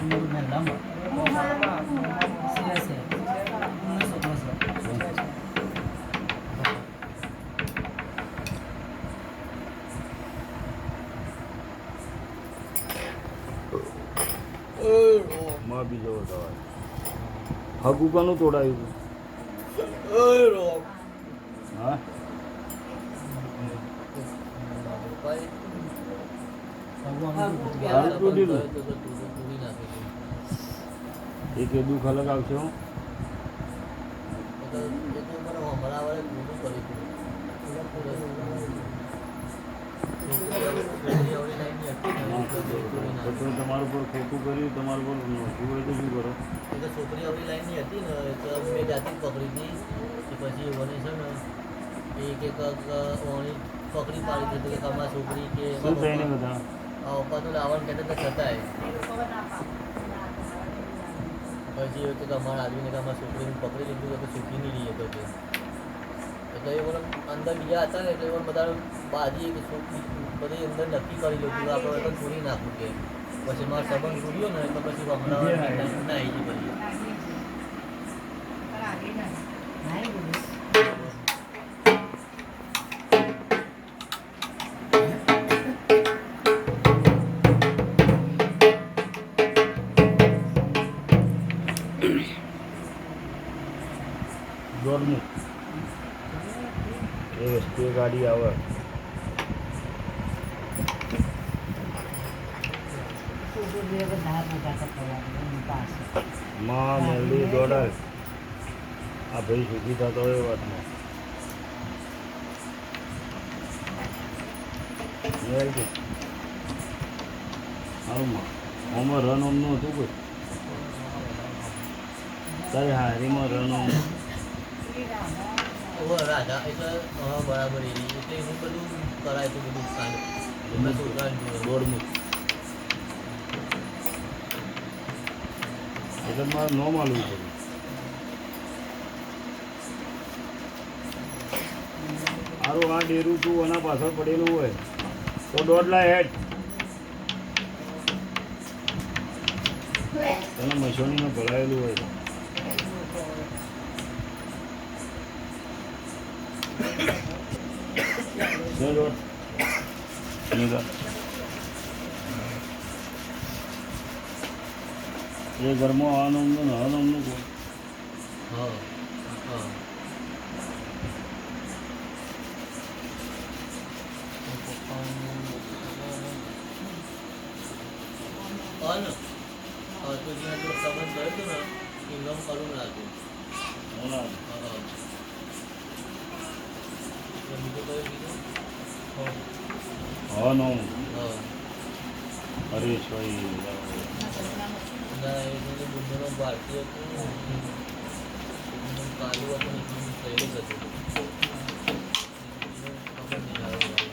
માં બીજો દવા હગુકાનું તોડાયું હા એ કે દુઃખ અલગ આવશે હું તમારું પર ખોટું કર્યું તમારું પર નોંધ્યું હોય તો શું કરો છોકરી આપણી લાઈનની હતી ને તો મેં જાતે પકડી હતી પછી મને છે ને એક પકડી પાડી દીધી કે તમારા છોકરી કે શું થઈને બધા પપ્પા તો લાવવાનું કહેતા હતા છતાંય પછી એવું કે અમારા આદમીને કે અમારા છોકરીને પકડી લીધું તો છૂટી નહીં રહીએ તો કે એટલે એ મને અંદર બીજા હતા ને એટલે એ બધા બાજી કે બધી અંદર નક્કી કરી લીધું કે આપણે એટલે છોડી નાખવું કે પછી મારો સંબંધ છૂટ્યો ને તો પછી હમણાં ના આવી ગઈ પછી દોડનું એ વસ્તુ ગાડી આવે માં મેલડી દોડાય આ ભાઈ સુખી થતો હોય વાતમાં મેલડી સારું માં આમાં રન ઓમનું હતું કોઈ તારી હારીમાં રન ઓમ રાધા એટલે બરાબર એટલે હું બધું કરાય તો બધું દોડનું એટલે મારે ન માલવું પડ્યું સારું આ ડેરું તું એના પાછળ પડેલું હોય તો દોડલા હેઠ તને મશોનીમાં ભરાયેલું હોય એ ઘરમાં આનંદનું ને આનંદનું કોઈ હા તો જ્યાં જો સંબંધ કર્યો હતો ને ઇન્કમ કરવું લાગ્યું બીજું કયું કીધું હા નો હા હરેશભાઈ ના એ બુદ્ધનો ભારતીય હતું કાલું હતું થયેલું જ હતું ખબર નહીં આવે